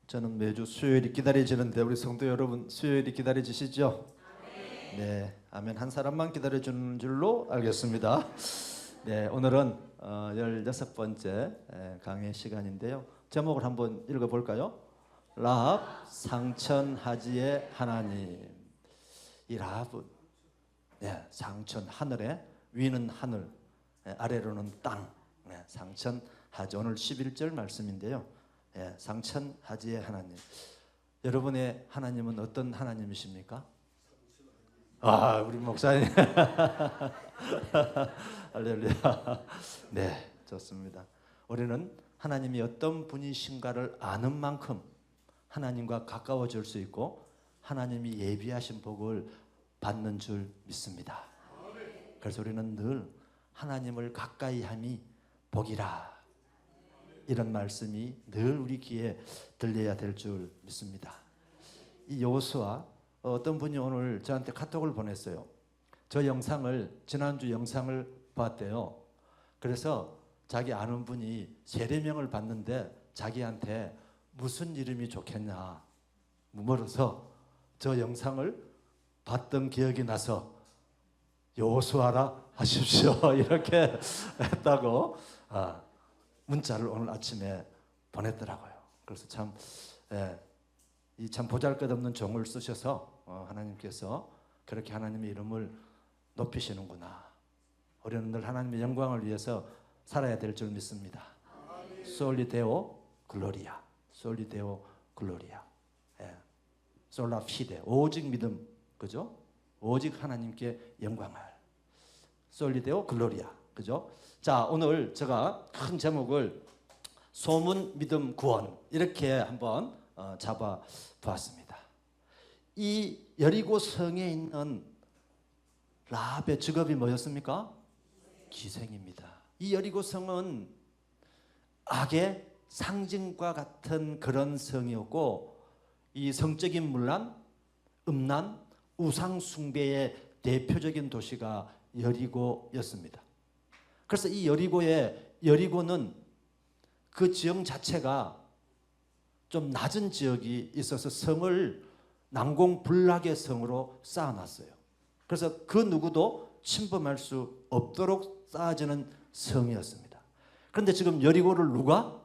저는 매주 수요일이 기다려지는데 우리 성도 여러분 수요일이 기다려지시죠? 네, 아멘. 한 사람만 기다려주는 줄로 알겠습니다. 네, 오늘은 16번째 강의 시간인데요. 제목을 한번 읽어볼까요? 라합 상천 하지의 하나님. 이 라합은 상천, 하늘에 위는 하늘, 아래로는 땅, 상천 하지. 오늘 11절 말씀인데요. 상천하지의 하나님. 여러분의 하나님은 어떤 하나님이십니까? 아, 우리 목사님. 할렐루야. 네, 좋습니다. 우리는 하나님이 어떤 분이신가를 아는 만큼 하나님과 가까워질 수 있고 하나님이 예비하신 복을 받는 줄 믿습니다. 그래서 우리는 늘 하나님을 가까이 함이 복이라, 이런 말씀이 늘 우리 귀에 들려야 될 줄 믿습니다. 이 여호수아, 어떤 분이 오늘 저한테 카톡을 보냈어요. 저 영상을, 지난주 영상을 봤대요. 그래서 자기 아는 분이 세례명을 받는데 자기한테 무슨 이름이 좋겠냐 물어서 저 영상을 봤던 기억이 나서 여호수아라 하십시오 이렇게 했다고 문자를 오늘 아침에 보냈더라고요. 그래서 참 보잘것없는 종을 쓰셔서 하나님께서 그렇게 하나님의 이름을 높이시는구나. 우리는 늘 하나님의 영광을 위해서 살아야 될 줄 믿습니다. 솔리 데오 글로리아, 솔리 데오 글로리아, 솔라 피데, 오직 믿음, 그죠? 오직 하나님께 영광을, 솔리 데오 글로리아, 그죠? 자, 오늘 제가 큰 제목을 소문, 믿음, 구원 이렇게 한번 잡아 보았습니다. 이 여리고 성에 있는 라합의 직업이 뭐였습니까? 기생입니다. 이 여리고 성은 악의 상징과 같은 그런 성이었고, 이 성적인 문란, 음란, 우상 숭배의 대표적인 도시가 여리고였습니다. 그래서 이 여리고는 그 지형 자체가 좀 낮은 지역이 있어서 성을 난공불락의 성으로 쌓아놨어요. 그래서 그 누구도 침범할 수 없도록 쌓아지는 성이었습니다. 그런데 지금 여리고를 누가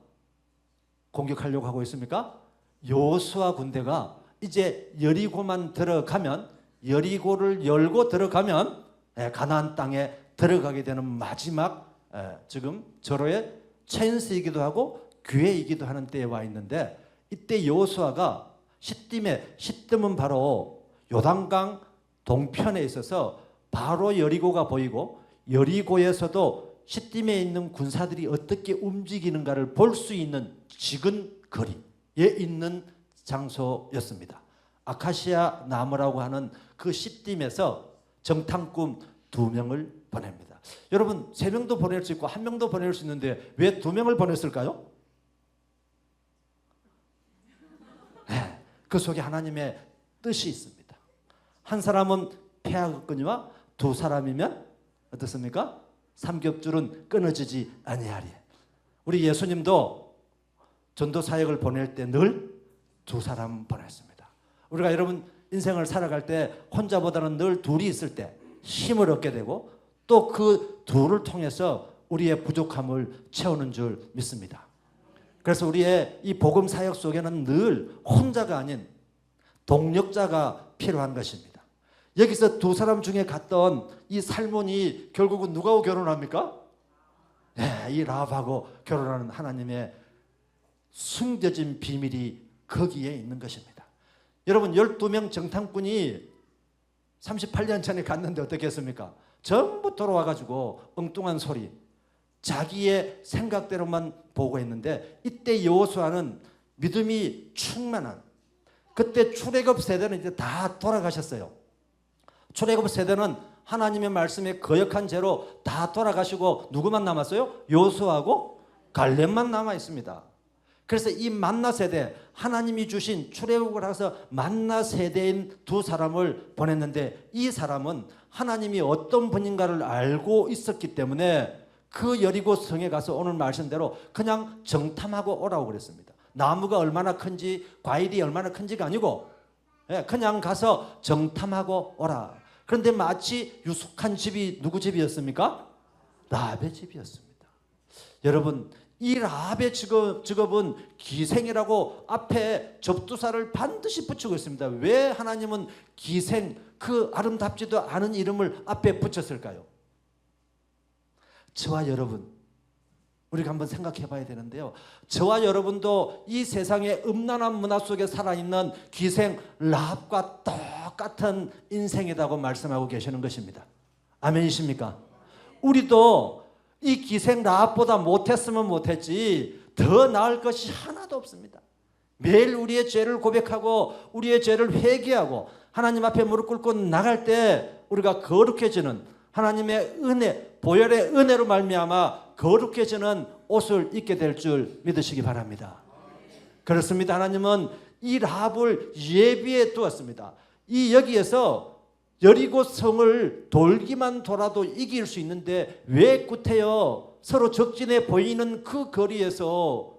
공격하려고 하고 있습니까? 여호수아 군대가 이제 여리고만 들어가면, 여리고를 열고 들어가면 가나안 땅에 들어가게 되는 마지막 지금 절호의 찬스이기도 하고 기회이기도 하는 때에 와 있는데, 이때 여호수아가 시딤은 바로 요단강 동편에 있어서 바로 여리고가 보이고, 여리고에서도 시딤에 있는 군사들이 어떻게 움직이는가를 볼 수 있는 지근 거리에 있는 장소였습니다. 아카시아 나무라고 하는 그 시딤에서 정탐꾼 2명을 보냅니다. 여러분, 3명도 보낼 수 있고 1명도 보낼 수 있는데 왜 2명을 보냈을까요? 그 속에 하나님의 뜻이 있습니다. 한 사람은 폐하거니와 2사람이면 어떻습니까? 삼겹줄은 끊어지지 아니하리. 우리 예수님도 전도 사역을 보낼 때 늘 2사람 보냈습니다. 우리가 여러분 인생을 살아갈 때 혼자보다는 늘 둘이 있을 때 힘을 얻게 되고, 또 그 둘을 통해서 우리의 부족함을 채우는 줄 믿습니다. 그래서 우리의 이 복음 사역 속에는 늘 혼자가 아닌 동력자가 필요한 것입니다. 여기서 2사람 중에 갔던 이 살몬이 결국은 누구하고 결혼합니까? 이 라합하고 결혼하는 하나님의 숨겨진 비밀이 거기에 있는 것입니다. 여러분, 12명 정탐꾼이 38년 전에 갔는데 어떻게 했습니까? 전부 돌아와가지고 엉뚱한 소리, 자기의 생각대로만 보고 있는데, 이때 여호수아는 믿음이 충만한, 그때 출애굽 세대는 이제 다 돌아가셨어요. 출애굽 세대는 하나님의 말씀에 거역한 죄로 다 돌아가시고 누구만 남았어요? 여호수아하고 갈렙만 남아 있습니다. 그래서 이 만나 세대, 하나님이 주신 출애굽을 해서 만나 세대인 2사람을 보냈는데, 이 사람은 하나님이 어떤 분인가를 알고 있었기 때문에 그 여리고 성에 가서 오늘 말씀대로 그냥 정탐하고 오라고 그랬습니다. 나무가 얼마나 큰지 과일이 얼마나 큰지가 아니고 그냥 가서 정탐하고 오라. 그런데 마치 유숙한 집이 누구 집이었습니까? 라합의 집이었습니다. 여러분, 이 라합의 직업은 기생이라고 앞에 접두사를 반드시 붙이고 있습니다. 왜 하나님은 기생, 그 아름답지도 않은 이름을 앞에 붙였을까요? 저와 여러분, 우리가 한번 생각해 봐야 되는데요. 저와 여러분도 이 세상의 음란한 문화 속에 살아있는 기생 라합과 똑같은 인생이라고 말씀하고 계시는 것입니다. 아멘이십니까? 우리도 이 기생 라합보다 못했으면 못했지 더 나을 것이 하나도 없습니다. 매일 우리의 죄를 고백하고 우리의 죄를 회개하고 하나님 앞에 무릎 꿇고 나갈 때 우리가 거룩해지는 하나님의 은혜, 보혈의 은혜로 말미암아 거룩해지는 옷을 입게 될 줄 믿으시기 바랍니다. 그렇습니다. 하나님은 이 라합을 예비해 두었습니다. 이 여기에서 여리고 성을 돌기만 돌아도 이길 수 있는데 왜 구태여 서로 적진해 보이는 그 거리에서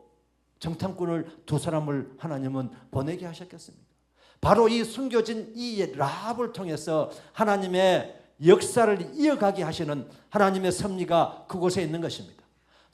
정탐꾼을 두 사람을 하나님은 보내게 하셨겠습니까? 바로 이 숨겨진 이 라합을 통해서 하나님의 역사를 이어가게 하시는 하나님의 섭리가 그곳에 있는 것입니다.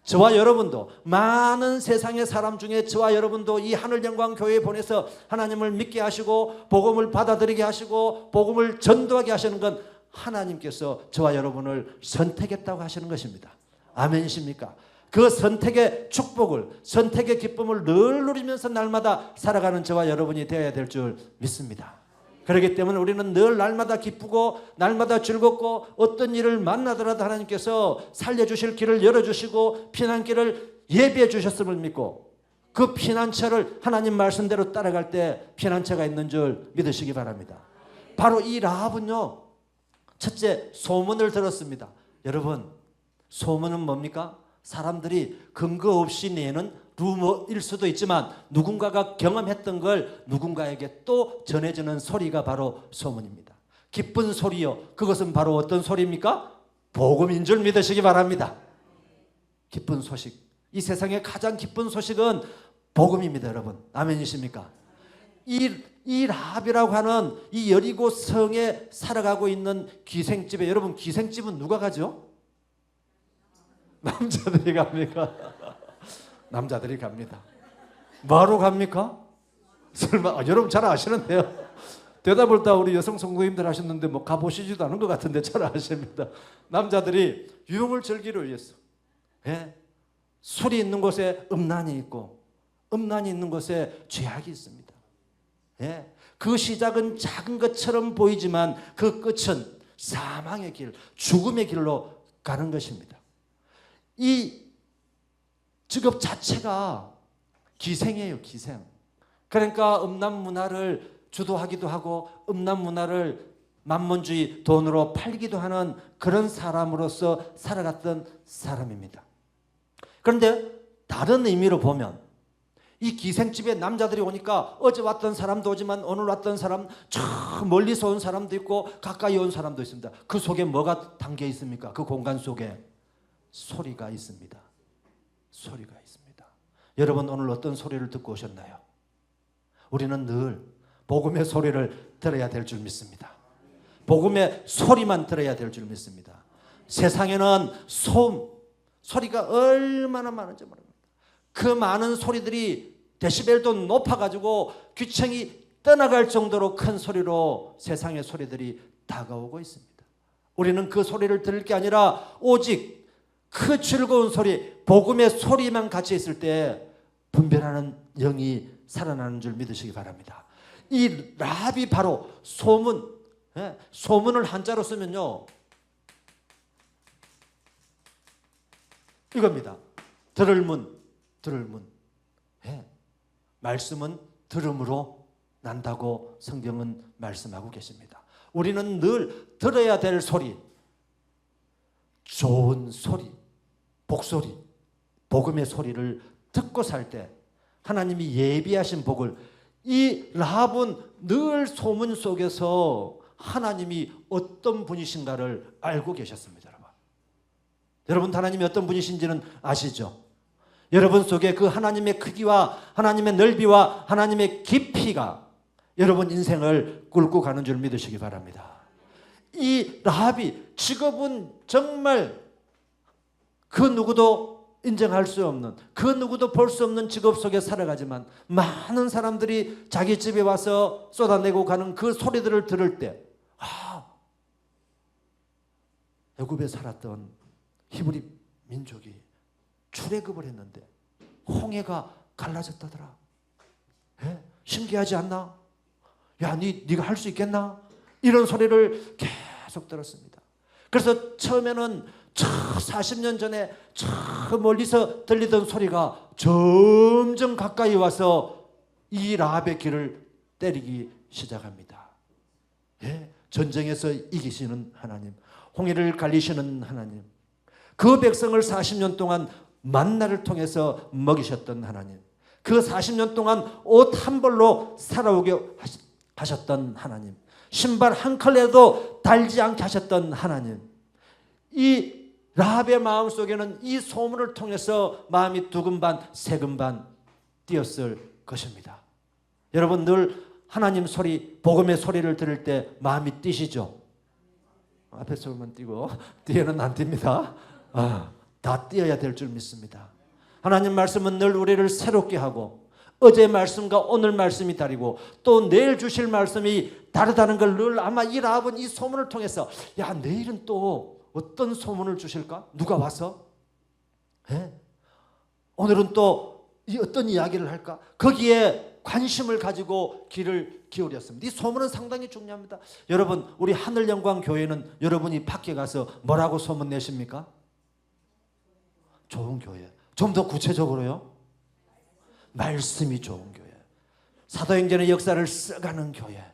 저와 여러분도 많은 세상의 사람 중에 저와 여러분도 이 하늘영광교회에 보내서 하나님을 믿게 하시고 복음을 받아들이게 하시고 복음을 전도하게 하시는 건 하나님께서 저와 여러분을 선택했다고 하시는 것입니다. 아멘이십니까? 그 선택의 축복을, 선택의 기쁨을 늘 누리면서 날마다 살아가는 저와 여러분이 되어야 될 줄 믿습니다. 그렇기 때문에 우리는 늘 날마다 기쁘고 날마다 즐겁고 어떤 일을 만나더라도 하나님께서 살려주실 길을 열어주시고 피난길을 예비해 주셨음을 믿고 그 피난처를 하나님 말씀대로 따라갈 때 피난처가 있는 줄 믿으시기 바랍니다. 바로 이 라합은요, 첫째 소문을 들었습니다. 여러분, 소문은 뭡니까? 사람들이 근거 없이 내는 루머일 수도 있지만 누군가가 경험했던 걸 누군가에게 또 전해주는 소리가 바로 소문입니다. 기쁜 소리요, 그것은 바로 어떤 소리입니까? 복음인 줄 믿으시기 바랍니다. 기쁜 소식, 이 세상의 가장 기쁜 소식은 복음입니다. 여러분, 아멘이십니까? 이 라합이라고 하는 이 여리고 성에 살아가고 있는 기생집에, 여러분 기생집은 누가 가죠? 남자들이 갑니까? 남자들이 갑니다. 뭐하러 갑니까? 설마 여러분 잘 아시는데요. 대답을 다 우리 여성 성도님들 하셨는데 뭐 가보시지도 않은 것 같은데 잘 아십니다. 남자들이 유흥을 즐기러 위해서 술이 있는 곳에 음란이 있고 음란이 있는 곳에 죄악이 있습니다. 그 시작은 작은 것처럼 보이지만 그 끝은 사망의 길, 죽음의 길로 가는 것입니다. 이 직업 자체가 기생이에요, 기생. 그러니까 음란 문화를 주도하기도 하고 음란 문화를 만몬주의 돈으로 팔기도 하는 그런 사람으로서 살아갔던 사람입니다. 그런데 다른 의미로 보면 이 기생집에 남자들이 오니까 어제 왔던 사람도 오지만 오늘 왔던 사람, 저 멀리서 온 사람도 있고 가까이 온 사람도 있습니다. 그 속에 뭐가 담겨 있습니까? 그 공간 속에 소리가 있습니다. 소리가 있습니다. 여러분 오늘 어떤 소리를 듣고 오셨나요? 우리는 늘 복음의 소리를 들어야 될 줄 믿습니다. 복음의 소리만 들어야 될 줄 믿습니다. 세상에는 소리가 얼마나 많은지 모릅니다. 그 많은 소리들이 데시벨도 높아가지고 귀청이 떠나갈 정도로 큰 소리로 세상의 소리들이 다가오고 있습니다. 우리는 그 소리를 들을 게 아니라 오직 그 즐거운 소리, 복음의 소리만 같이 있을 때 분별하는 영이 살아나는 줄 믿으시기 바랍니다. 이 라합이 바로 소문, 소문을 한자로 쓰면요 이겁니다. 들을 문, 들을 문. 말씀은 들음으로 난다고 성경은 말씀하고 계십니다. 우리는 늘 들어야 될 소리, 좋은 소리, 복소리, 복음의 소리를 듣고 살 때 하나님이 예비하신 복을, 이 라합은 늘 소문 속에서 하나님이 어떤 분이신가를 알고 계셨습니다. 여러분 하나님이 어떤 분이신지는 아시죠? 여러분 속에 그 하나님의 크기와 하나님의 넓이와 하나님의 깊이가 여러분 인생을 끌고 가는 줄 믿으시기 바랍니다. 이 라합이 직업은 정말 그 누구도 인정할 수 없는, 그 누구도 볼 수 없는 직업 속에 살아가지만 많은 사람들이 자기 집에 와서 쏟아내고 가는 그 소리들을 들을 때 애굽에 살았던 히브리 민족이 출애굽을 했는데 홍해가 갈라졌다더라. 신기하지 않나? 야, 네가 할 수 있겠나? 이런 소리를 계속 들었습니다. 그래서 처음에는 40년 전에 저 멀리서 들리던 소리가 점점 가까이 와서 이 라합의 귀를 때리기 시작합니다. 전쟁에서 이기시는 하나님, 홍해를 갈리시는 하나님, 그 백성을 40년 동안 만나를 통해서 먹이셨던 하나님, 그 40년 동안 옷 한 벌로 살아오게 하셨던 하나님, 신발 한 컬레도 달지 않게 하셨던 하나님, 이 라합의 마음속에는 이 소문을 통해서 마음이 두근반 세근반 뛰었을 것입니다. 여러분 늘 하나님 소리, 복음의 소리를 들을 때 마음이 뛰시죠? 앞에 소리만 뛰고 뒤에는 안 뜁니다. 다 뛰어야 될 줄 믿습니다. 하나님 말씀은 늘 우리를 새롭게 하고 어제 말씀과 오늘 말씀이 다르고 또 내일 주실 말씀이 다르다는 걸 늘 아마 이 라합은 이 소문을 통해서 야, 내일은 또 어떤 소문을 주실까? 누가 와서? 오늘은 또 어떤 이야기를 할까? 거기에 관심을 가지고 귀를 기울였습니다. 이 소문은 상당히 중요합니다. 여러분 우리 하늘영광교회는 여러분이 밖에 가서 뭐라고 소문 내십니까? 좋은 교회. 좀 더 구체적으로요. 말씀이 좋은 교회. 사도행전의 역사를 써가는 교회.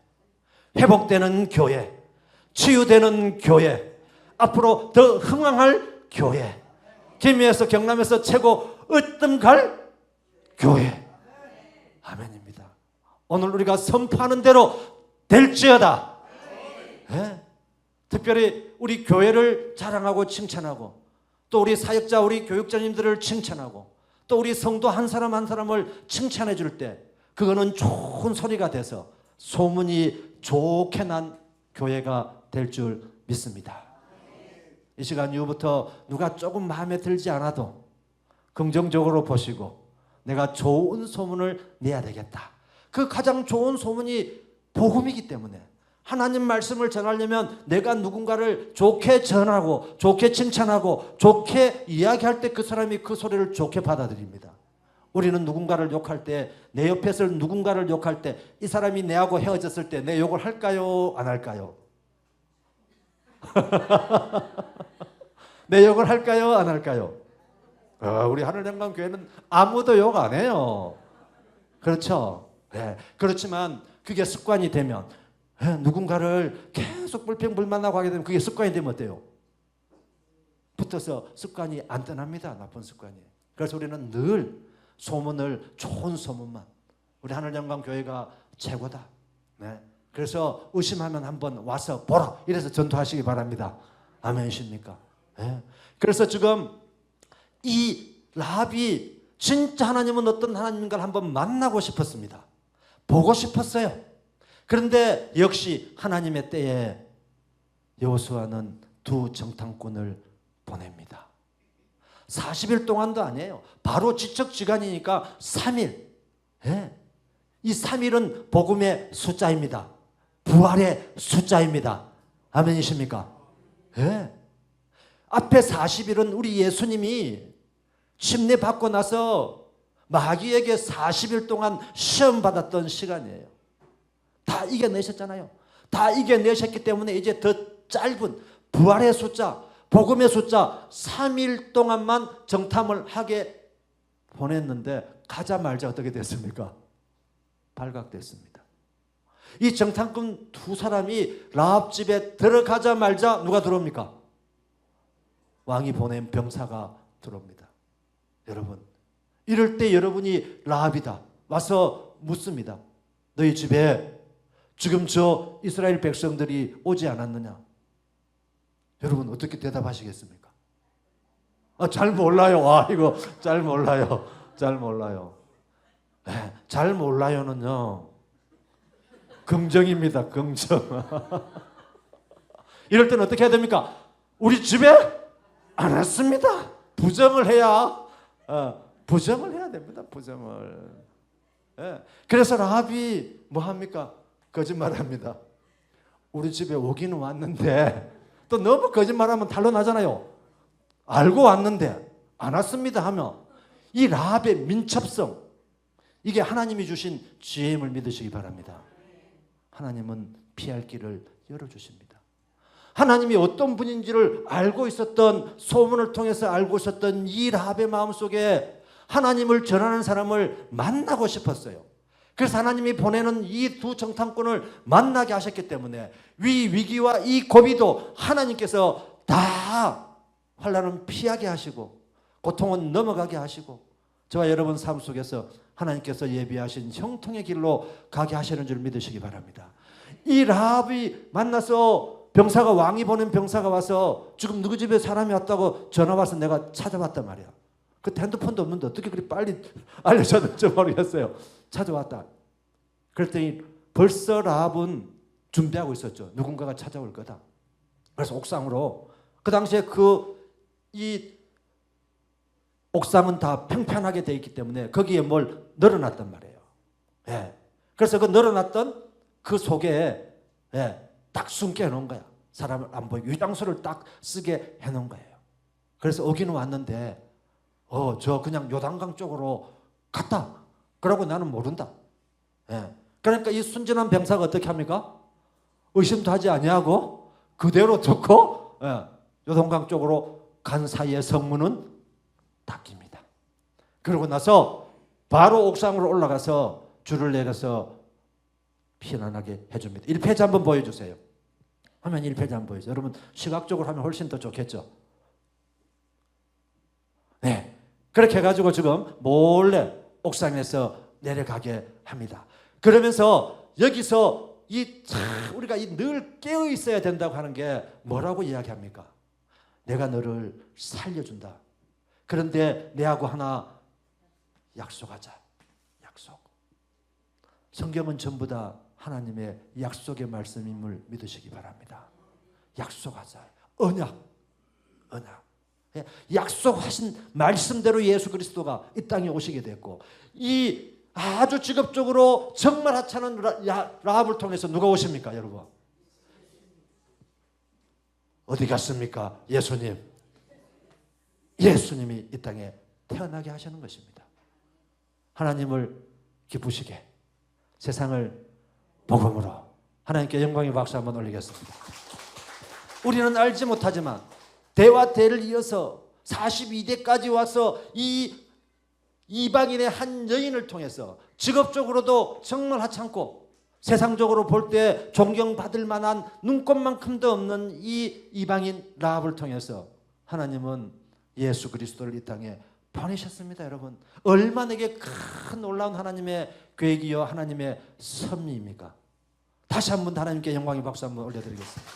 회복되는 교회. 치유되는 교회. 앞으로 더 흥황할 교회. 김해에서 경남에서 최고 으뜸갈 교회. 아멘입니다. 오늘 우리가 선포하는 대로 될지어다. 특별히 우리 교회를 자랑하고 칭찬하고 또 우리 사역자, 우리 교육자님들을 칭찬하고 또 우리 성도 한 사람 한 사람을 칭찬해 줄 때 그거는 좋은 소리가 돼서 소문이 좋게 난 교회가 될 줄 믿습니다. 이 시간 이후부터 누가 조금 마음에 들지 않아도 긍정적으로 보시고 내가 좋은 소문을 내야 되겠다. 그 가장 좋은 소문이 복음이기 때문에 하나님 말씀을 전하려면 내가 누군가를 좋게 전하고 좋게 칭찬하고 좋게 이야기할 때 그 사람이 그 소리를 좋게 받아들입니다. 우리는 누군가를 욕할 때, 내 옆에서 누군가를 욕할 때 이 사람이 내하고 헤어졌을 때 내 욕을 할까요? 안 할까요? 내 욕을 할까요? 안 할까요? 우리 하늘영광교회는 아무도 욕 안 해요. 그렇죠? 네. 그렇지만 그게 습관이 되면 누군가를 계속 불평불만하고 하게 되면 그게 습관이 되면 어때요? 붙어서 습관이 안 떠납니다. 나쁜 습관이. 그래서 우리는 늘 소문을, 좋은 소문만, 우리 하늘영광교회가 최고다. 네. 그래서 의심하면 한번 와서 보라. 이래서 전도하시기 바랍니다. 아멘이십니까? 네. 그래서 지금 이 라합이 진짜 하나님은 어떤 하나님인가를 한번 만나고 싶었습니다. 보고 싶었어요. 그런데 역시 하나님의 때에 여호수아는 두 정탐꾼을 보냅니다. 40일 동안도 아니에요. 바로 지척지간이니까 3일. 이 3일은 복음의 숫자입니다. 부활의 숫자입니다. 아멘이십니까? 앞에 40일은 우리 예수님이 침례 받고 나서 마귀에게 40일 동안 시험 받았던 시간이에요. 다 이겨내셨잖아요. 다 이겨내셨기 때문에 이제 더 짧은 부활의 숫자, 복음의 숫자 3일 동안만 정탐을 하게 보냈는데 가자마자 어떻게 됐습니까? 발각됐습니다. 이 정탐꾼 두 사람이 라합 집에 들어가자마자 누가 들어옵니까? 왕이 보낸 병사가 들어옵니다. 여러분, 이럴 때 여러분이 라합이다. 와서 묻습니다. 너희 집에 지금 저 이스라엘 백성들이 오지 않았느냐? 여러분 어떻게 대답하시겠습니까? 잘 몰라요. 와, 이거 잘 몰라요. 잘 몰라요. 네, 잘 몰라요는요, 긍정입니다. 긍정. 이럴 때는 어떻게 해야 됩니까? 우리 집에 안 왔습니다. 부정을 해야, 부정을 해야 됩니다. 부정을. 예. 그래서 라합이 뭐 합니까? 거짓말합니다. 우리 집에 오기는 왔는데, 또 너무 거짓말하면 탄로 나잖아요. 알고 왔는데 안 왔습니다 하면, 이 라합의 민첩성, 이게 하나님이 주신 지혜임을 믿으시기 바랍니다. 하나님은 피할 길을 열어주십니다. 하나님이 어떤 분인지를 알고 있었던, 소문을 통해서 알고 있었던 이 라합의 마음속에 하나님을 전하는 사람을 만나고 싶었어요. 그래서 하나님이 보내는 이 두 정탐꾼을 만나게 하셨기 때문에 위기와 이 고비도 하나님께서 다 환난은 피하게 하시고 고통은 넘어가게 하시고 저와 여러분 삶 속에서 하나님께서 예비하신 형통의 길로 가게 하시는 줄 믿으시기 바랍니다. 이 라합이 만나서 병사가, 왕이 보낸 병사가 와서 지금 누구 집에 사람이 왔다고 전화 와서 내가 찾아왔단 말이야. 그때 핸드폰도 없는데 어떻게 그렇게 빨리 알려줬는지 모르겠어요. 찾아왔다. 그랬더니 벌써 라합은 준비하고 있었죠. 누군가가 찾아올 거다. 그래서 옥상으로, 그 당시에 이 옥상은 다 평평하게 되어 있기 때문에 거기에 뭘 널어놨단 말이에요. 예. 그래서 그 널어놨던 그 속에, 예, 딱 숨게 해놓은 거야. 사람을 안 보이게 유장소를 딱 쓰게 해놓은 거예요. 그래서 오기는 왔는데 저 그냥 요단강 쪽으로 갔다. 그러고 나는 모른다. 예. 그러니까 이 순진한 병사가 어떻게 합니까? 의심도 하지 아니하고 그대로 듣고, 예, 요단강 쪽으로 간 사이에 성문은 닫힙니다. 그러고 나서 바로 옥상으로 올라가서 줄을 내려서 피난하게 해줍니다. 1페이지 한번 보여주세요. 화면 1페이지 한번 보여주세요. 여러분 시각적으로 하면 훨씬 더 좋겠죠. 네, 그렇게 해가지고 지금 몰래 옥상에서 내려가게 합니다. 그러면서 여기서 우리가 늘 깨어 있어야 된다고 하는 게 뭐라고 이야기합니까? 내가 너를 살려준다. 그런데 내하고 하나 약속하자. 약속. 성경은 전부 다 하나님의 약속의 말씀임을 믿으시기 바랍니다. 약속하자. 언약. 약속하신 말씀대로 예수 그리스도가 이 땅에 오시게 됐고, 이 아주 직업적으로 정말 하찮은 라합을 통해서 누가 오십니까, 여러분? 어디 갔습니까? 예수님. 예수님이 이 땅에 태어나게 하시는 것입니다. 하나님을 기쁘시게, 세상을 복음으로, 하나님께 영광의 박수 한번 올리겠습니다. 우리는 알지 못하지만 대와 대를 이어서 42대까지 와서 이 이방인의 한 여인을 통해서 직업적으로도 정말 하찮고 세상적으로 볼 때 존경받을 만한 눈꼽만큼도 없는 이 이방인 라합을 통해서 하나님은 예수 그리스도를 이 땅에 보내셨습니다. 여러분, 얼마나 이게 큰 놀라운 하나님의 계획이요 하나님의 섭리입니까? 다시 한번 하나님께 영광의 박수 한번 올려드리겠습니다.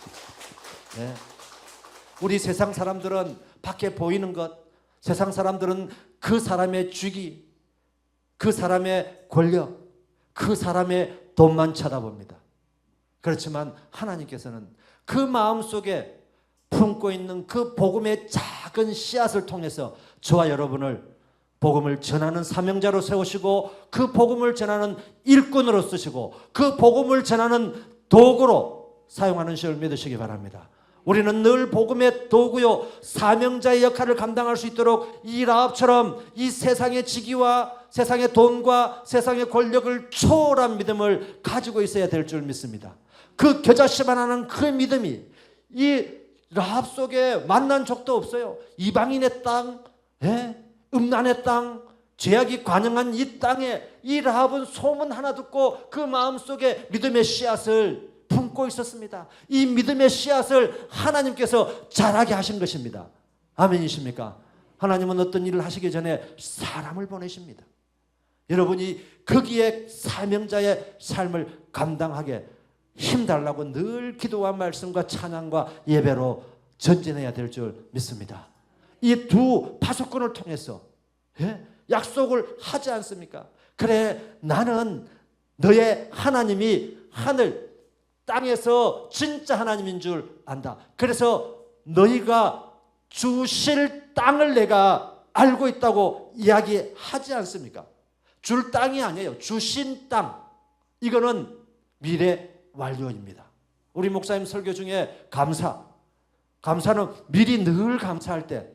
네. 우리 세상 사람들은 밖에 보이는 것, 세상 사람들은 그 사람의 주기, 그 사람의 권력, 그 사람의 돈만 쳐다봅니다. 그렇지만 하나님께서는 그 마음속에 품고 있는 그 복음의 작은 씨앗을 통해서 저와 여러분을 복음을 전하는 사명자로 세우시고 그 복음을 전하는 일꾼으로 쓰시고 그 복음을 전하는 도구로 사용하는 것을 믿으시기 바랍니다. 우리는 늘 복음의 도구요 사명자의 역할을 감당할 수 있도록 이 라합처럼 이 세상의 지기와 세상의 돈과 세상의 권력을 초월한 믿음을 가지고 있어야 될 줄 믿습니다. 그 겨자씨만하는 그 믿음이 이 라합 속에 만난 적도 없어요. 이방인의 땅, 음란의 땅, 죄악이 관영한 이 땅에 이 라합은 소문 하나 듣고 그 마음속에 믿음의 씨앗을 품고 있었습니다. 이 믿음의 씨앗을 하나님께서 자라게 하신 것입니다. 아멘이십니까? 하나님은 어떤 일을 하시기 전에 사람을 보내십니다. 여러분이 거기에 사명자의 삶을 감당하게 힘달라고 늘 기도와 말씀과 찬양과 예배로 전진해야 될 줄 믿습니다. 이 두 파수꾼을 통해서 약속을 하지 않습니까? 그래, 나는 너의 하나님이 하늘 땅에서 진짜 하나님인 줄 안다. 그래서 너희가 주실 땅을 내가 알고 있다고 이야기하지 않습니까? 줄 땅이 아니에요. 주신 땅. 이거는 미래 완료입니다. 우리 목사님 설교 중에 감사는 미리 늘 감사할 때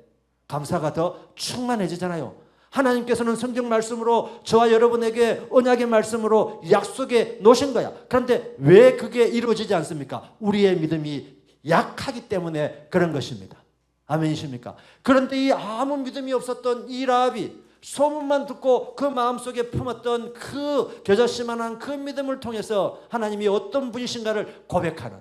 감사가 더 충만해지잖아요. 하나님께서는 성경 말씀으로 저와 여러분에게 언약의 말씀으로 약속해 놓으신 거야. 그런데 왜 그게 이루어지지 않습니까? 우리의 믿음이 약하기 때문에 그런 것입니다. 아멘이십니까? 그런데 이 아무 믿음이 없었던 이 라합이 소문만 듣고 그 마음속에 품었던 그 겨자씨만한 그 믿음을 통해서 하나님이 어떤 분이신가를 고백하는,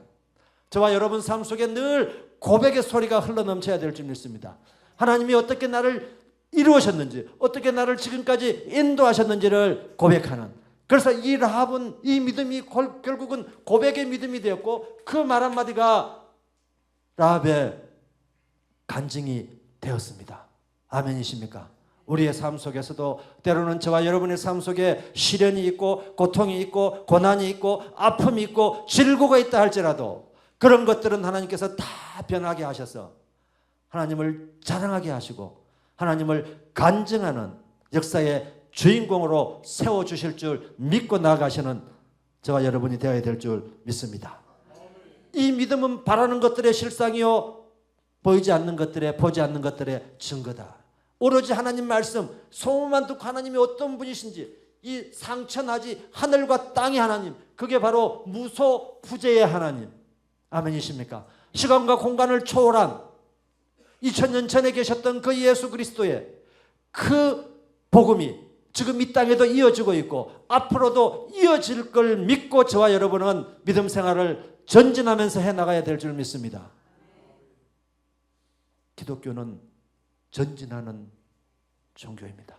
저와 여러분 삶 속에 늘 고백의 소리가 흘러넘쳐야 될 줄 믿습니다. 하나님이 어떻게 나를 이루으셨는지, 어떻게 나를 지금까지 인도하셨는지를 고백하는, 그래서 이 라합은 이 믿음이 결국은 고백의 믿음이 되었고 그 말 한마디가 라합의 간증이 되었습니다. 아멘이십니까? 우리의 삶 속에서도 때로는 저와 여러분의 삶 속에 시련이 있고 고통이 있고 고난이 있고 아픔이 있고 질고가 있다 할지라도 그런 것들은 하나님께서 다 변하게 하셔서 하나님을 자랑하게 하시고 하나님을 간증하는 역사의 주인공으로 세워주실 줄 믿고 나아가시는 저와 여러분이 되어야 될 줄 믿습니다. 이 믿음은 바라는 것들의 실상이요 보이지 않는 것들의, 보지 않는 것들의 증거다. 오로지 하나님 말씀, 소문만 듣고 하나님이 어떤 분이신지, 이 상천하지 하늘과 땅의 하나님, 그게 바로 무소부재의 하나님. 아멘이십니까? 시간과 공간을 초월한 2000년 전에 계셨던 그 예수 그리스도의 그 복음이 지금 이 땅에도 이어지고 있고 앞으로도 이어질 걸 믿고 저와 여러분은 믿음 생활을 전진하면서 해나가야 될 줄 믿습니다. 기독교는 전진하는 종교입니다.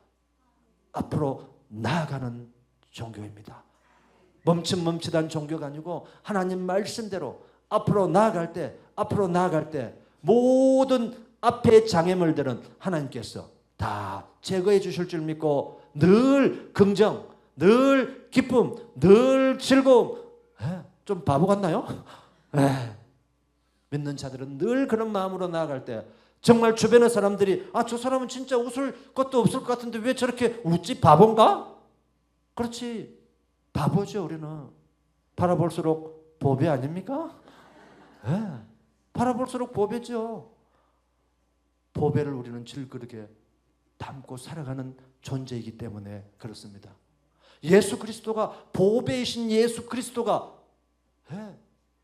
앞으로 나아가는 종교입니다. 멈칫멈칫한 종교가 아니고 하나님 말씀대로 앞으로 나아갈 때 모든 앞에 장애물들은 하나님께서 다 제거해 주실 줄 믿고 늘 긍정, 늘 기쁨, 늘 즐거움. 좀 바보 같나요? 믿는 자들은 늘 그런 마음으로 나아갈 때 정말 주변의 사람들이 저 사람은 진짜 웃을 것도 없을 것 같은데 왜 저렇게 웃지? 바본가? 그렇지, 바보죠. 우리는 바라볼수록 보배 아닙니까? 바라볼수록 보배죠. 보배를 우리는 질그릇에 담고 살아가는 존재이기 때문에 그렇습니다. 예수 그리스도가, 보배이신 예수 그리스도가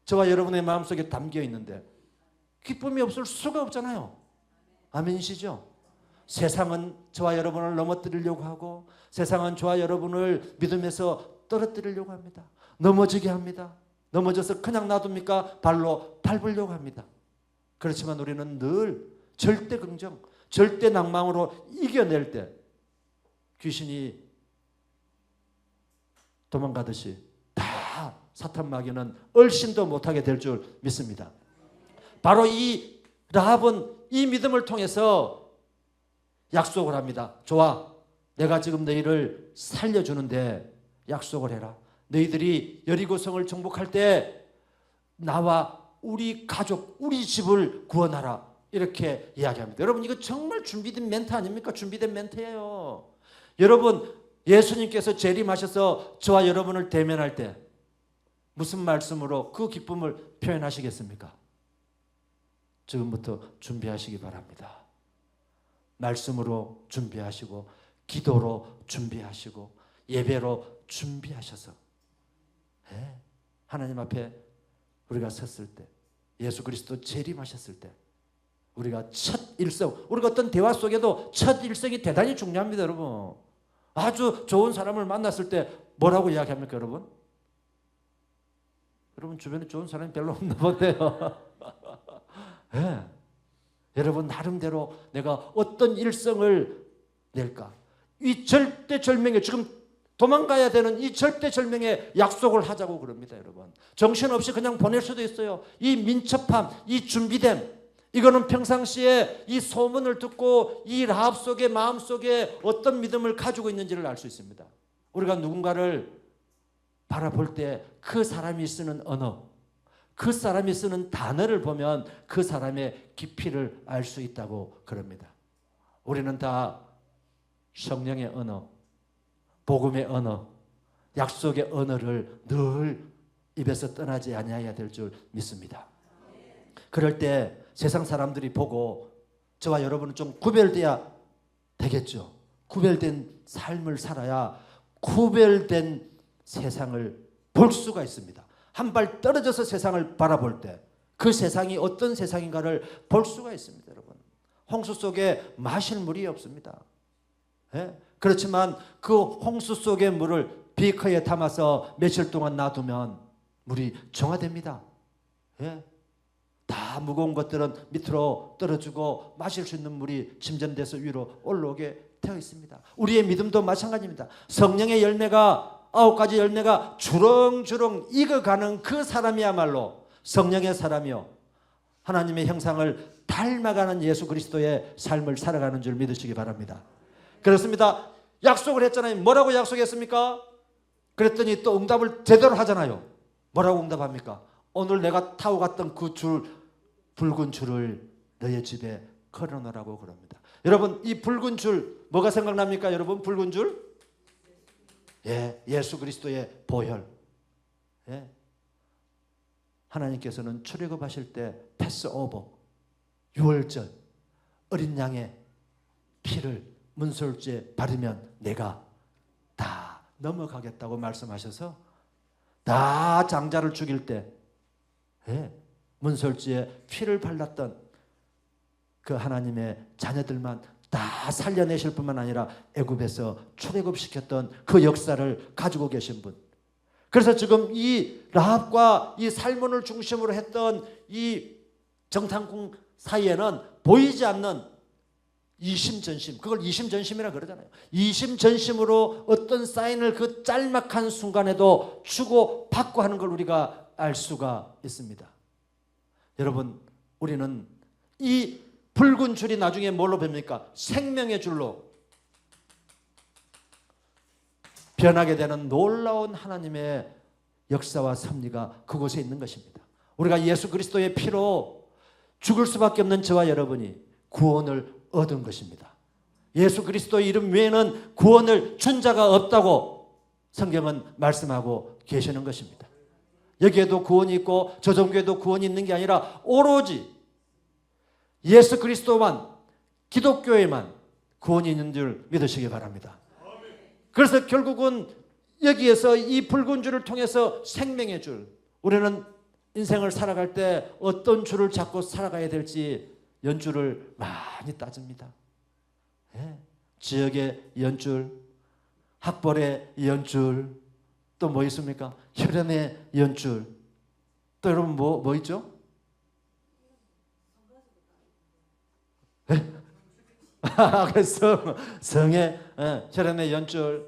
저와 여러분의 마음속에 담겨 있는데 기쁨이 없을 수가 없잖아요. 아멘이시죠? 세상은 저와 여러분을 넘어뜨리려고 하고 세상은 저와 여러분을 믿음에서 떨어뜨리려고 합니다. 넘어지게 합니다. 넘어져서 그냥 놔둡니까? 발로 밟으려고 합니다. 그렇지만 우리는 늘 절대 긍정, 절대 낭망으로 이겨낼 때 귀신이 도망가듯이 다 사탄 마귀는 얼씬도 못하게 될 줄 믿습니다. 바로 이 라합은 이 믿음을 통해서 약속을 합니다. 좋아, 내가 지금 너희를 살려주는데 약속을 해라. 너희들이 여리고성을 정복할 때 나와 우리 가족, 우리 집을 구원하라. 이렇게 이야기합니다. 여러분, 이거 정말 준비된 멘트 아닙니까? 준비된 멘트예요. 여러분, 예수님께서 재림하셔서 저와 여러분을 대면할 때 무슨 말씀으로 그 기쁨을 표현하시겠습니까? 지금부터 준비하시기 바랍니다. 말씀으로 준비하시고 기도로 준비하시고 예배로 준비하셔서 하나님 앞에 우리가 섰을 때, 예수 그리스도 재림하셨을 때 우리가 첫 일성, 우리가 어떤 대화 속에도 첫 일성이 대단히 중요합니다. 여러분, 아주 좋은 사람을 만났을 때 뭐라고 이야기합니까? 여러분 주변에 좋은 사람이 별로 없나 본데요. 여러분, 나름대로 내가 어떤 일성을 낼까? 이 절대절명의, 지금 도망가야 되는 이 절대절명의 약속을 하자고 그럽니다. 여러분, 정신없이 그냥 보낼 수도 있어요. 이 민첩함, 이 준비됨, 이거는 평상시에 이 소문을 듣고 이 라합 속의 마음 속에 어떤 믿음을 가지고 있는지를 알 수 있습니다. 우리가 누군가를 바라볼 때 그 사람이 쓰는 언어, 그 사람이 쓰는 단어를 보면 그 사람의 깊이를 알 수 있다고 그럽니다. 우리는 다 성령의 언어, 복음의 언어, 약속의 언어를 늘 입에서 떠나지 아니해야 될 줄 믿습니다. 그럴 때 세상 사람들이 보고 저와 여러분은 좀 구별돼야 되겠죠. 구별된 삶을 살아야 구별된 세상을 볼 수가 있습니다. 한 발 떨어져서 세상을 바라볼 때 그 세상이 어떤 세상인가를 볼 수가 있습니다. 여러분, 홍수 속에 마실 물이 없습니다. 예? 그렇지만 그 홍수 속의 물을 비커에 담아서 며칠 동안 놔두면 물이 정화됩니다. 예? 다 무거운 것들은 밑으로 떨어지고 마실 수 있는 물이 침전돼서 위로 올라오게 되어 있습니다. 우리의 믿음도 마찬가지입니다. 성령의 열매가 9가지 열매가 주렁주렁 익어가는 그 사람이야말로 성령의 사람이요, 하나님의 형상을 닮아가는 예수 그리스도의 삶을 살아가는 줄 믿으시기 바랍니다. 그렇습니다. 약속을 했잖아요. 뭐라고 약속했습니까? 그랬더니 또 응답을 제대로 하잖아요. 뭐라고 응답합니까? 오늘 내가 타고 갔던 그 줄, 붉은 줄을 너의 집에 걸어놓으라고 그럽니다. 여러분, 이 붉은 줄 뭐가 생각납니까? 여러분, 붉은 줄? 예, 예수 그리스도의 보혈. 예. 하나님께서는 출애굽하실 때 패스오버, 유월절, 어린 양의 피를 문설주에 바르면 내가 다 넘어가겠다고 말씀하셔서 다 장자를 죽일 때 문설주에 피를 발랐던 그 하나님의 자녀들만 다 살려내실 뿐만 아니라 애굽에서 출애굽시켰던 그 역사를 가지고 계신 분. 그래서 지금 이 라합과 이 살몬을 중심으로 했던 이 정탐꾼 사이에는 보이지 않는 이심전심, 그걸 이심전심이라 그러잖아요. 이심전심으로 어떤 사인을 그 짤막한 순간에도 주고 받고 하는 걸 우리가 알 수가 있습니다. 여러분, 우리는 이 붉은 줄이 나중에 뭘로 변합니까? 생명의 줄로 변하게 되는 놀라운 하나님의 역사와 섭리가 그곳에 있는 것입니다. 우리가 예수 그리스도의 피로 죽을 수밖에 없는 저와 여러분이 구원을 얻은 것입니다. 예수 그리스도의 이름 외에는 구원을 준 자가 없다고 성경은 말씀하고 계시는 것입니다. 여기에도 구원이 있고 저 종교에도 구원이 있는 게 아니라 오로지 예수 그리스도만, 기독교에만 구원이 있는 줄 믿으시기 바랍니다. 그래서 결국은 여기에서 이 붉은 줄을 통해서 생명의 줄, 우리는 인생을 살아갈 때 어떤 줄을 잡고 살아가야 될지 연줄을 많이 따집니다. 예. 지역의 연줄, 학벌의 연줄, 또 뭐 있습니까? 혈연의 연줄. 또 여러분 뭐 있죠? 그래서 성의 혈연의 연줄.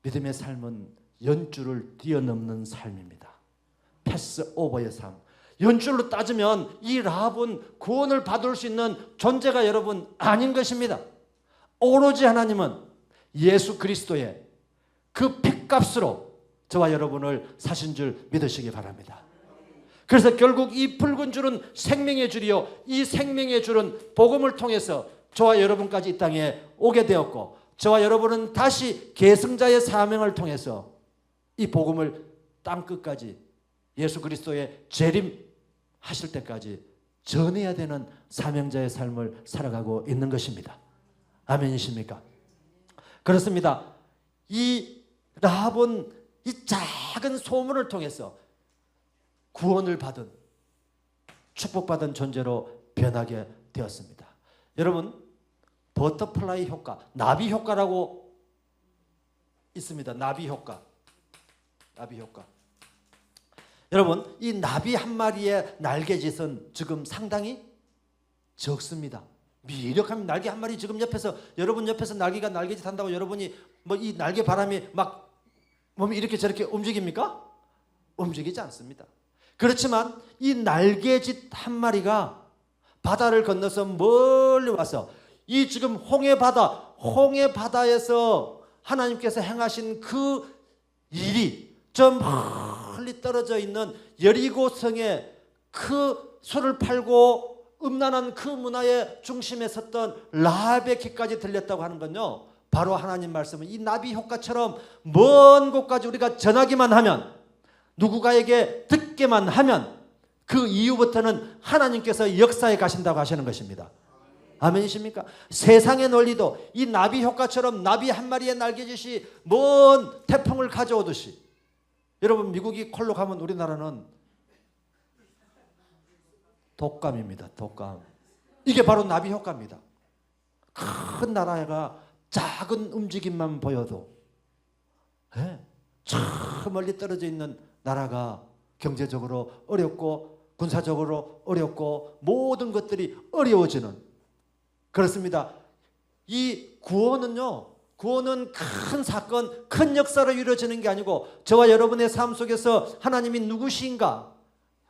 믿음의 삶은 연줄을 뛰어넘는 삶입니다. 패스오버의 삶. 연줄로 따지면 이 라합은 구원을 받을 수 있는 존재가 여러분 아닌 것입니다. 오로지 하나님은 예수 그리스도의 그 핏값으로 저와 여러분을 사신 줄 믿으시기 바랍니다. 그래서 결국 이 붉은 줄은 생명의 줄이요, 이 생명의 줄은 복음을 통해서 저와 여러분까지 이 땅에 오게 되었고, 저와 여러분은 다시 계승자의 사명을 통해서 이 복음을 땅끝까지 예수 그리스도의 재림하실 때까지 전해야 되는 사명자의 삶을 살아가고 있는 것입니다. 아멘이십니까? 그렇습니다. 이 라합은 이 작은 소문을 통해서 구원을 받은, 축복받은 존재로 변하게 되었습니다. 여러분, 버터플라이 효과, 나비 효과라고 있습니다. 나비 효과. 여러분, 이 나비 한 마리의 날개짓은 지금 상당히 적습니다. 미력한 날개 한 마리 지금 옆에서, 여러분 옆에서 날개가 날개짓 한다고 여러분이 뭐 이 날개 바람이 막 몸이 이렇게 저렇게 움직입니까? 움직이지 않습니다. 그렇지만 이 날개짓 한 마리가 바다를 건너서 멀리 와서 이 지금 홍해 바다에서 하나님께서 행하신 그 일이 저 멀리 떨어져 있는 여리고성의 그 소를 팔고 음란한 그 문화의 중심에 섰던 라합의 귀까지 들렸다고 하는 건요, 바로 하나님 말씀은 이 나비 효과처럼 먼 곳까지 우리가 전하기만 하면, 누구가에게 듣게만 하면 그 이후부터는 하나님께서 역사에 가신다고 하시는 것입니다. 아멘이십니까? 세상의 논리도 이 나비 효과처럼 나비 한 마리의 날개짓이 먼 태풍을 가져오듯이, 여러분 미국이 콜로 가면 우리나라는 독감입니다. 독감. 이게 바로 나비 효과입니다. 큰 나라가 작은 움직임만 보여도 저 멀리 떨어져 있는 나라가 경제적으로 어렵고 군사적으로 어렵고 모든 것들이 어려워지는, 그렇습니다. 이 구원은 큰 사건, 큰 역사로 이루어지는 게 아니고 저와 여러분의 삶 속에서 하나님이 누구신가,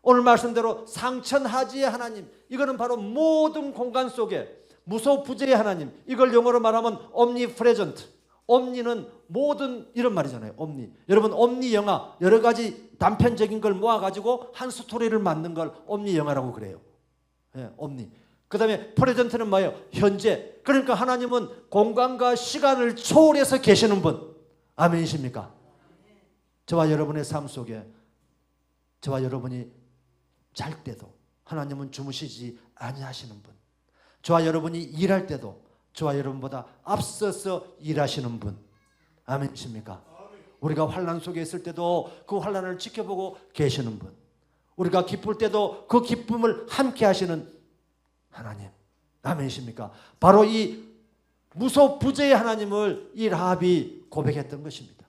오늘 말씀대로 상천하지의 하나님, 이거는 바로 모든 공간 속에 무소부재의 하나님, 이걸 영어로 말하면 omnipresent, 옴니는 모든, 이런 말이잖아요. 옴니. 여러분 옴니 영화, 여러 가지 단편적인 걸 모아가지고 한 스토리를 만든 걸 옴니 영화라고 그래요. 옴니. 그 다음에 프레젠트는 뭐예요? 현재. 그러니까 하나님은 공간과 시간을 초월해서 계시는 분. 아멘이십니까? 저와 여러분의 삶 속에, 저와 여러분이 잘 때도 하나님은 주무시지 아니하시는 분, 저와 여러분이 일할 때도 저와 여러분보다 앞서서 일하시는 분. 아멘이십니까? 우리가 환난 속에 있을 때도 그 환난을 지켜보고 계시는 분, 우리가 기쁠 때도 그 기쁨을 함께 하시는 하나님. 아멘이십니까? 바로 이 무소부재의 하나님을 이 라합이 고백했던 것입니다.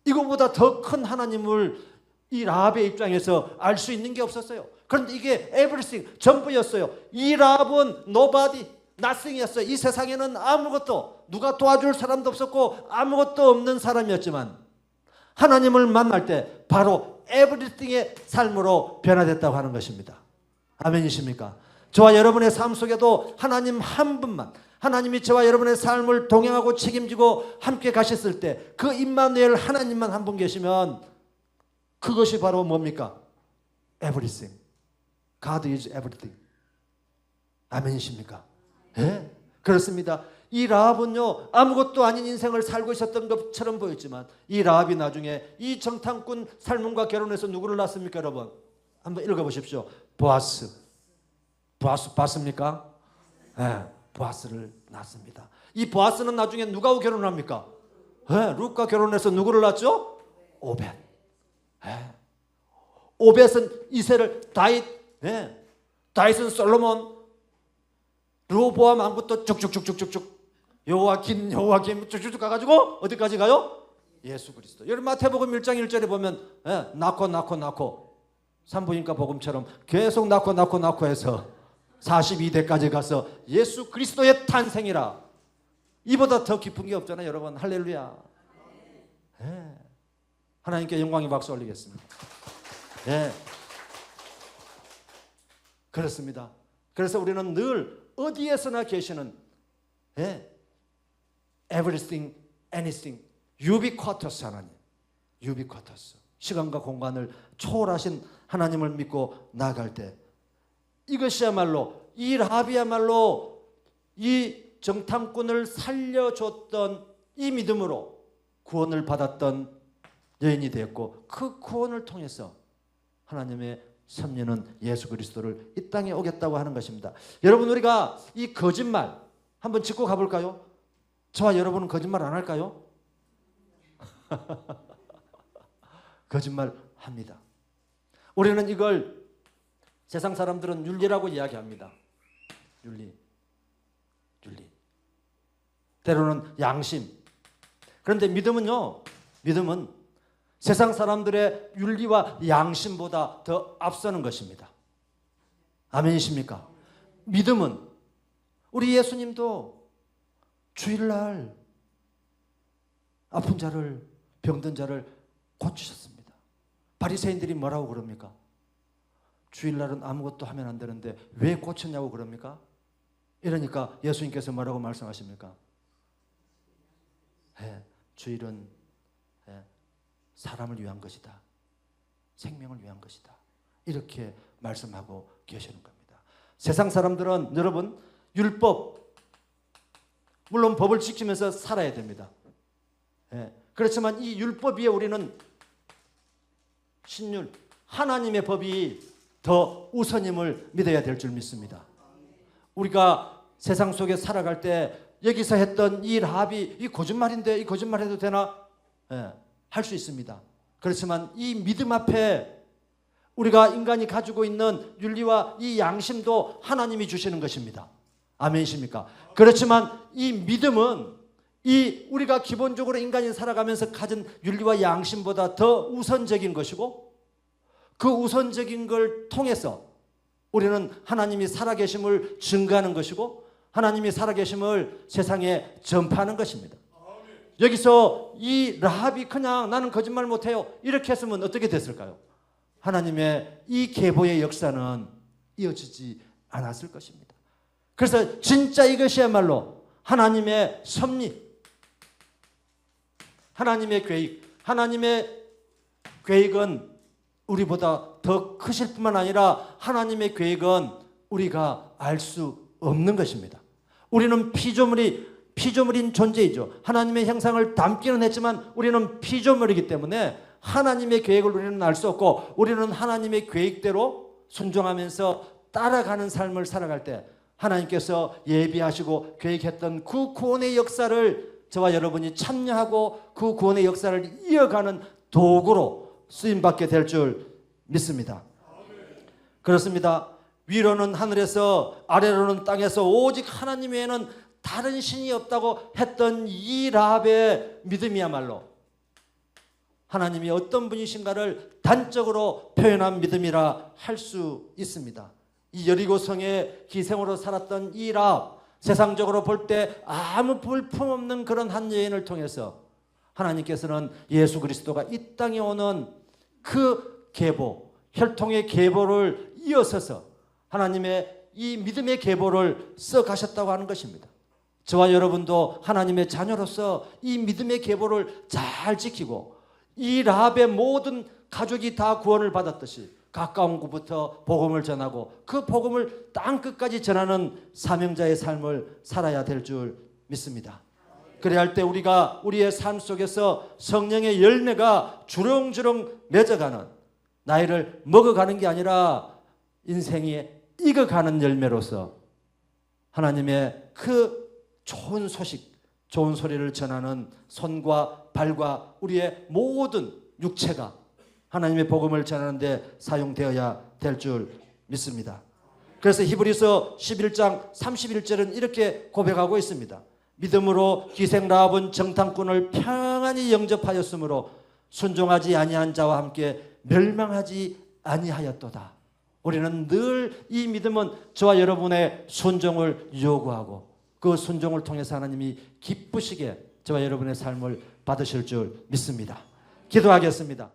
이거보다 더 큰 하나님을 이 라합의 입장에서 알 수 있는 게 없었어요. 그런데 이게 everything, 전부였어요. 이 라합은 nobody, nothing이었어요. 이 세상에는 아무것도, 누가 도와줄 사람도 없었고 아무것도 없는 사람이었지만 하나님을 만날 때 바로 everything의 삶으로 변화됐다고 하는 것입니다. 아멘이십니까? 저와 여러분의 삶 속에도 하나님 한 분만, 하나님이 저와 여러분의 삶을 동행하고 책임지고 함께 가셨을 때 그 임마누엘 하나님만 한 분 계시면 그것이 바로 뭡니까? Everything. God is everything. 아멘이십니까? 예? 그렇습니다. 이 라합은요, 아무것도 아닌 인생을 살고 있었던 것처럼 보였지만 이 라합이 나중에 이 정탐꾼 살문과 결혼해서 누구를 낳습니까, 여러분? 한번 읽어보십시오. 보아스. 보아스 봤습니까? 예, 보아스를 낳습니다. 이 보아스는 나중에 누구하고 결혼합니까? 예, 룻과 결혼해서 누구를 낳죠? 오벳. 예. 오벳은 이세를, 다윗, 예. 다윗은 솔로몬, 르호보암 왕부터 쭉쭉쭉쭉쭉 여호와김 쭉쭉쭉 가가지고 어디까지 가요? 예수 그리스도. 여러분 마태복음 1장 1절에 보면 낳고 산부인과 복음처럼 계속 낳고 해서 42대까지 가서 예수 그리스도의 탄생이라. 이보다 더 기쁜 게 없잖아요, 여러분. 할렐루야. 예. 하나님께 영광의 박수 올리겠습니다. 예. 그렇습니다. 그래서 우리는 늘 어디에서나 계시는 everything, anything, ubiquitous 하나님, ubiquitous, 시간과 공간을 초월하신 하나님을 믿고 나아갈 때 이것이야말로, 이 라합이야말로 이 정탐꾼을 살려줬던 이 믿음으로 구원을 받았던 여인이 되었고, 그 구원을 통해서 하나님의 섭리는 예수 그리스도를 이 땅에 오겠다고 하는 것입니다. 여러분, 우리가 이 거짓말 한번 짚고 가볼까요? 저와 여러분은 거짓말 안 할까요? 거짓말 합니다. 우리는 이걸, 세상 사람들은 윤리라고 이야기합니다. 윤리. 때로는 양심. 그런데 믿음은요, 믿음은 세상 사람들의 윤리와 양심보다 더 앞서는 것입니다. 아멘이십니까? 믿음은, 우리 예수님도 주일날 아픈 자를, 병든 자를 고치셨습니다. 바리새인들이 뭐라고 그럽니까? 주일날은 아무것도 하면 안 되는데 왜 고쳤냐고 그럽니까? 이러니까 예수님께서 뭐라고 말씀하십니까? 주일은 사람을 위한 것이다. 생명을 위한 것이다. 이렇게 말씀하고 계시는 겁니다. 세상 사람들은 여러분 율법, 물론 법을 지키면서 살아야 됩니다. 그렇지만 이 율법 위에 우리는 신율, 하나님의 법이 더 우선임을 믿어야 될 줄 믿습니다. 우리가 세상 속에 살아갈 때 여기서 했던 이 라합이 이 거짓말인데 이 거짓말해도 되나? 할 수 있습니다. 그렇지만 이 믿음 앞에 우리가 인간이 가지고 있는 윤리와 이 양심도 하나님이 주시는 것입니다. 아멘이십니까? 그렇지만 이 믿음은 이 우리가 기본적으로 인간이 살아가면서 가진 윤리와 양심보다 더 우선적인 것이고 그 우선적인 걸 통해서 우리는 하나님이 살아계심을 증거하는 것이고 하나님이 살아계심을 세상에 전파하는 것입니다. 여기서 이 라합이 그냥 나는 거짓말 못해요 이렇게 했으면 어떻게 됐을까요? 하나님의 이 계보의 역사는 이어지지 않았을 것입니다. 그래서 진짜 이것이야말로 하나님의 섭리, 하나님의 계획, 하나님의 계획은 우리보다 더 크실 뿐만 아니라 하나님의 계획은 우리가 알 수 없는 것입니다. 우리는 피조물인 존재이죠. 하나님의 형상을 담기는 했지만 우리는 피조물이기 때문에 하나님의 계획을 우리는 알 수 없고 우리는 하나님의 계획대로 순종하면서 따라가는 삶을 살아갈 때 하나님께서 예비하시고 계획했던 그 구원의 역사를 저와 여러분이 참여하고 그 구원의 역사를 이어가는 도구로 쓰임받게 될 줄 믿습니다. 그렇습니다. 위로는 하늘에서 아래로는 땅에서 오직 하나님 외에는 다른 신이 없다고 했던 이 라합의 믿음이야말로 하나님이 어떤 분이신가를 단적으로 표현한 믿음이라 할 수 있습니다. 이 여리고성의 기생으로 살았던 이 라합, 세상적으로 볼 때 아무 볼품없는 그런 한 여인을 통해서 하나님께서는 예수 그리스도가 이 땅에 오는 그 계보, 혈통의 계보를 이어서서 하나님의 이 믿음의 계보를 써가셨다고 하는 것입니다. 저와 여러분도 하나님의 자녀로서 이 믿음의 계보를 잘 지키고 이 라합의 모든 가족이 다 구원을 받았듯이 가까운 곳부터 복음을 전하고 그 복음을 땅끝까지 전하는 사명자의 삶을 살아야 될 줄 믿습니다. 그래야 할 때 우리가 우리의 삶 속에서 성령의 열매가 주렁주렁 맺어가는, 나이를 먹어가는 게 아니라 인생이 익어가는 열매로서 하나님의 그 좋은 소식, 좋은 소리를 전하는 손과 발과 우리의 모든 육체가 하나님의 복음을 전하는 데 사용되어야 될 줄 믿습니다. 그래서 히브리서 11장 31절은 이렇게 고백하고 있습니다. 믿음으로 기생 라합은 정탐꾼을 평안히 영접하였으므로 순종하지 아니한 자와 함께 멸망하지 아니하였도다. 우리는 늘 이 믿음은 저와 여러분의 순종을 요구하고 그 순종을 통해서 하나님이 기쁘시게 저와 여러분의 삶을 받으실 줄 믿습니다. 기도하겠습니다.